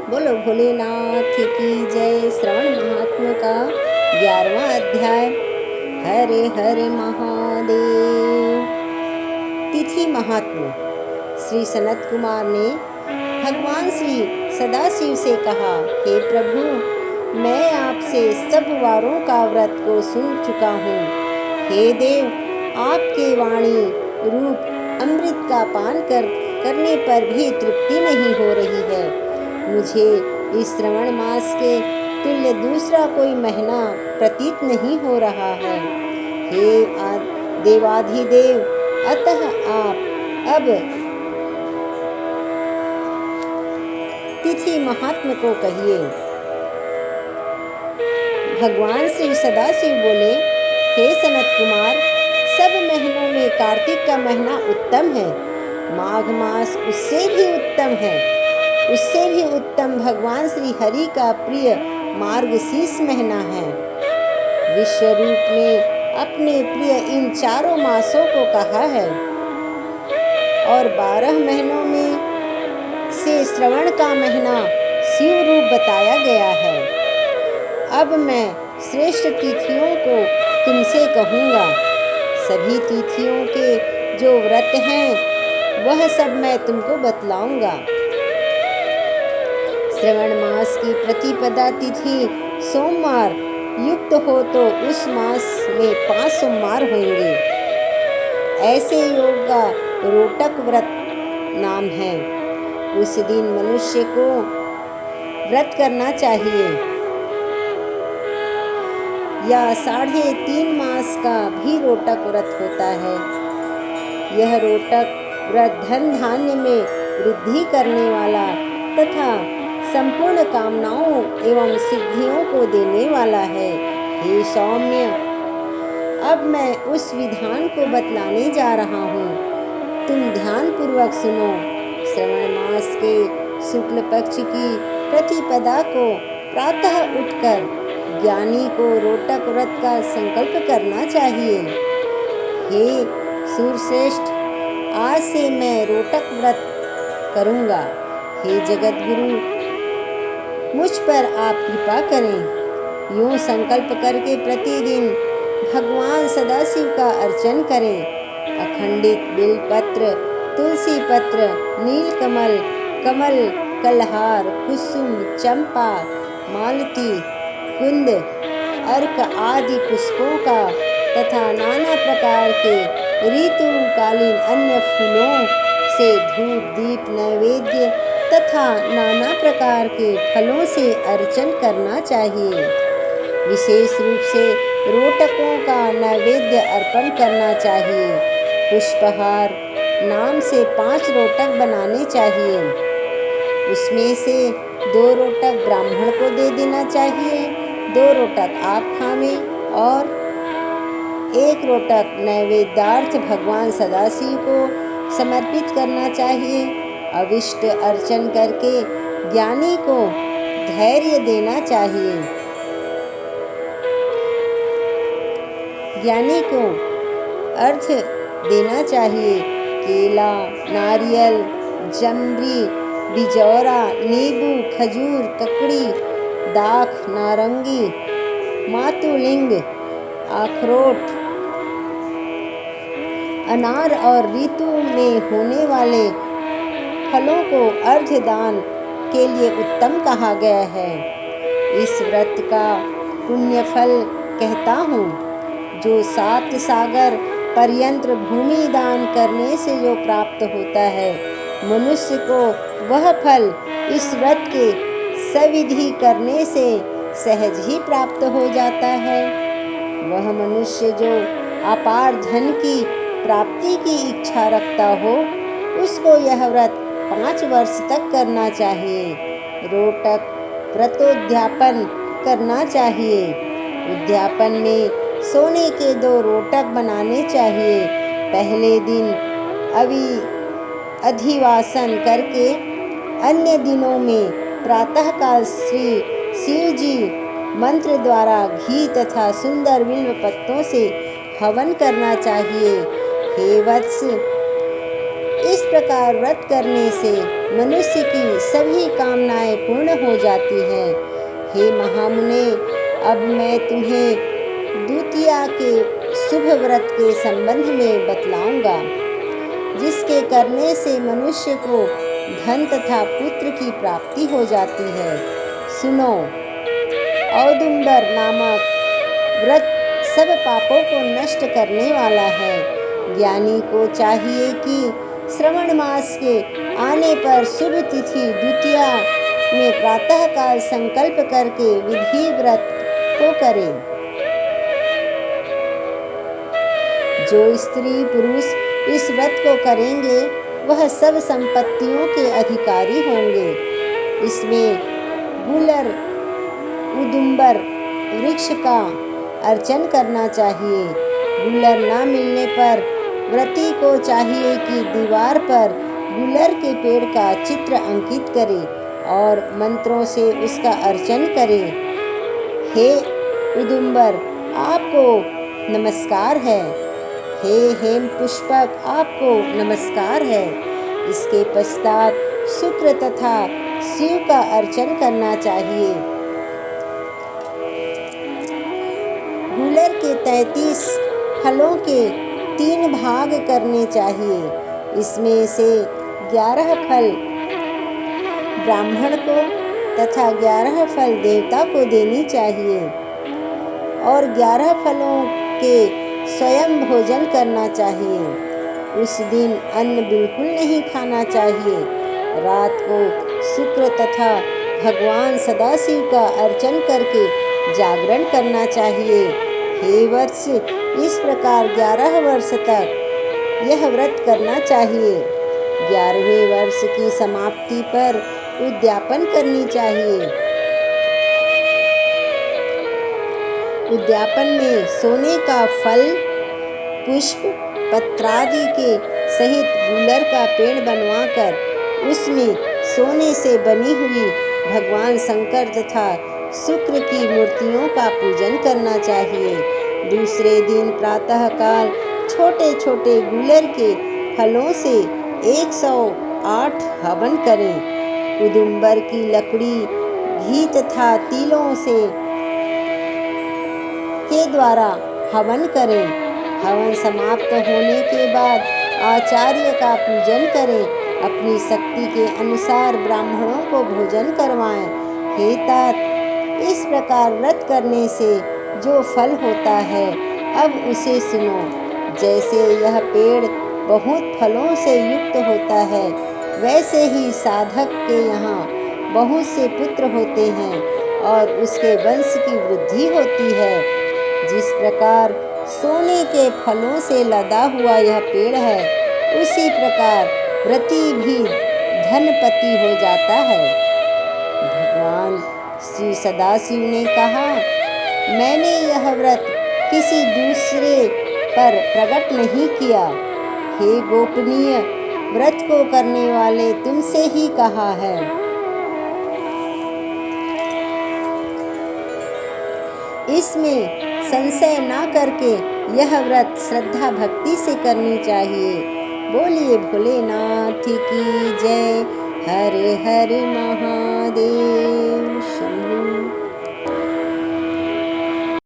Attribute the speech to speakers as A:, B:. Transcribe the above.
A: बोलो भोलेनाथ की जय। श्रवण महात्मा का 11वां अध्याय। हरे हरे महादेव। तिथि महात्मा। श्री सनत कुमार ने भगवान श्री सदाशिव से कहा, हे प्रभु, मैं आपसे सब वारों का व्रत को सुन चुका हूँ। हे देव, आपके वाणी रूप अमृत का पान करने पर भी तृप्ति नहीं हो रही है। मुझे इस श्रवण मास के तुल्य दूसरा कोई महीना प्रतीत नहीं हो रहा है। हे देवाधिदेव, अतः आप अब तिथि महात्मा को कहिए। भगवान श्री सदाशिव बोले, हे सनत कुमार, सब महीनों में कार्तिक का महीना उत्तम है। माघ मास उससे भी उत्तम है। उससे भी उत्तम भगवान श्री हरि का प्रिय मार्गशीर्ष महीना है। विश्वरूप ने अपने प्रिय इन चारों मासों को कहा है और 12 महीनों में से श्रवण का महीना शिव रूप बताया गया है। अब मैं श्रेष्ठ तिथियों को तुमसे कहूँगा। सभी तिथियों के जो व्रत हैं वह सब मैं तुमको बतलाऊंगा। श्रवण मास की प्रतिपदा तिथि सोमवार युक्त हो तो उस मास में 5 सोमवार होंगे। ऐसे योग का रोटक व्रत नाम है। उस दिन मनुष्य को व्रत करना चाहिए। या 3.5 मास का भी रोटक व्रत होता है। यह रोटक व्रत धन धान्य में वृद्धि करने वाला तथा संपूर्ण कामनाओं एवं सिद्धियों को देने वाला है। हे सौम्य, अब मैं उस विधान को बतलाने जा रहा हूँ। तुम ध्यान पूर्वक सुनो। श्रवण मास के शुक्ल पक्ष की प्रतिपदा को प्रातः उठकर ज्ञानी को रोटक व्रत का संकल्प करना चाहिए। हे सूरश्रेष्ठ, आज से मैं रोटक व्रत करूँगा। हे जगत गुरु, मुझ पर आप कृपा करें। यूँ संकल्प करके प्रतिदिन भगवान सदाशिव का अर्चन करें। अखंडित बिलपत्र, तुलसी पत्र, नीलकमल, कमल, कलहार, कुसुम, चंपा, मालती, कुंद, अर्क आदि पुष्पों का तथा नाना प्रकार के ऋतुकालीन अन्य फूलों से धूप दीप नैवेद्य तथा नाना प्रकार के फलों से अर्चन करना चाहिए। विशेष रूप से रोटकों का नैवेद्य अर्पण करना चाहिए। पुष्पहार नाम से 5 रोटक बनाने चाहिए। उसमें से 2 रोटक ब्राह्मण को दे देना चाहिए, 2 रोटक आप खावें और 1 रोटक नैवेद्यार्थ भगवान सदाशिव को समर्पित करना चाहिए। अविष्ट अर्चन करके ज्ञानी को धैर्य देना चाहिए। ज्ञानी को अर्घ देना चाहिए। केला, नारियल, जमरी, बिजौरा, नींबू, खजूर, ककड़ी, दाख, नारंगी, मातुलिंग, अखरोट, अनार और ऋतु में होने वाले फलों को अर्घ्य दान के लिए उत्तम कहा गया है। इस व्रत का पुण्य फल कहता हूँ। जो 7 सागर पर्यंत भूमि दान करने से जो प्राप्त होता है, मनुष्य को वह फल इस व्रत के सविधि करने से सहज ही प्राप्त हो जाता है। वह मनुष्य जो अपार धन की प्राप्ति की इच्छा रखता हो, उसको यह व्रत 5 वर्ष तक करना चाहिए। रोटक व्रतोद्यापन करना चाहिए। उद्यापन में सोने के 2 रोटक बनाने चाहिए। पहले दिन अधिवासन करके अन्य दिनों में प्रातःकाल श्री शिव जी मंत्र द्वारा घी तथा सुंदर बिल्व पत्तों से हवन करना चाहिए। हे वत्स, इस प्रकार व्रत करने से मनुष्य की सभी कामनाएं पूर्ण हो जाती हैं। हे महामुने, अब मैं तुम्हें द्वितीया के शुभ व्रत के संबंध में बतलाऊंगा, जिसके करने से मनुष्य को धन तथा पुत्र की प्राप्ति हो जाती है। सुनो, औदुंबर नामक व्रत सब पापों को नष्ट करने वाला है। ज्ञानी को चाहिए कि श्रवण मास के आने पर शुभ तिथि द्वितीया में प्रातःकाल संकल्प करके विधि व्रत को करे। जो स्त्री पुरुष इस व्रत को करेंगे वह सब संपत्तियों के अधिकारी होंगे। इसमें गुलर उदुम्बर वृक्ष का अर्चन करना चाहिए। गुलर न मिलने पर व्रती को चाहिए कि दीवार पर गुलर के पेड़ का चित्र अंकित करे और मंत्रों से उसका अर्चन करे। हे उदुम्बर, आपको नमस्कार है। हे हेम पुष्पक, आपको नमस्कार है। इसके पश्चात शुक्र तथा शिव का अर्चन करना चाहिए। गुलर के 33 फलों के 3 भाग करने चाहिए। इसमें से 11 फल ब्राह्मण को तथा 11 फल देवता को देनी चाहिए और 11 फलों के स्वयं भोजन करना चाहिए। उस दिन अन्न बिल्कुल नहीं खाना चाहिए। रात को शुक्र तथा भगवान सदाशिव का अर्चन करके जागरण करना चाहिए। हे वत्स, इस प्रकार 11 वर्ष तक यह व्रत करना चाहिए। 11वें वर्ष की समाप्ति पर उद्यापन करनी चाहिए। उद्यापन में सोने का फल, पुष्प, पत्रादि के सहित गुलर का पेड़ बनवाकर उसमें सोने से बनी हुई भगवान शंकर तथा शुक्र की मूर्तियों का पूजन करना चाहिए। दूसरे दिन प्रातःकाल छोटे छोटे गुलर के फलों से 108 हवन करें। उदुम्बर की लकड़ी, घी तथा तिलों से के द्वारा हवन करें। हवन समाप्त होने के बाद आचार्य का पूजन करें। अपनी शक्ति के अनुसार ब्राह्मणों को भोजन करवाएं। हे तात, इस प्रकार व्रत करने से जो फल होता है अब उसे सुनो। जैसे यह पेड़ बहुत फलों से युक्त होता है, वैसे ही साधक के यहाँ बहुत से पुत्र होते हैं और उसके वंश की वृद्धि होती है। जिस प्रकार सोने के फलों से लदा हुआ यह पेड़ है, उसी प्रकार व्रती भी धनपति हो जाता है। भगवान श्री सदाशिव ने कहा, मैंने यह व्रत किसी दूसरे पर प्रकट नहीं किया। हे गोपनीय, व्रत को करने वाले तुमसे ही कहा है। इसमें संशय ना करके यह व्रत श्रद्धा भक्ति से करनी चाहिए। बोलिए भोलेनाथ की जय। हर हर महादेव।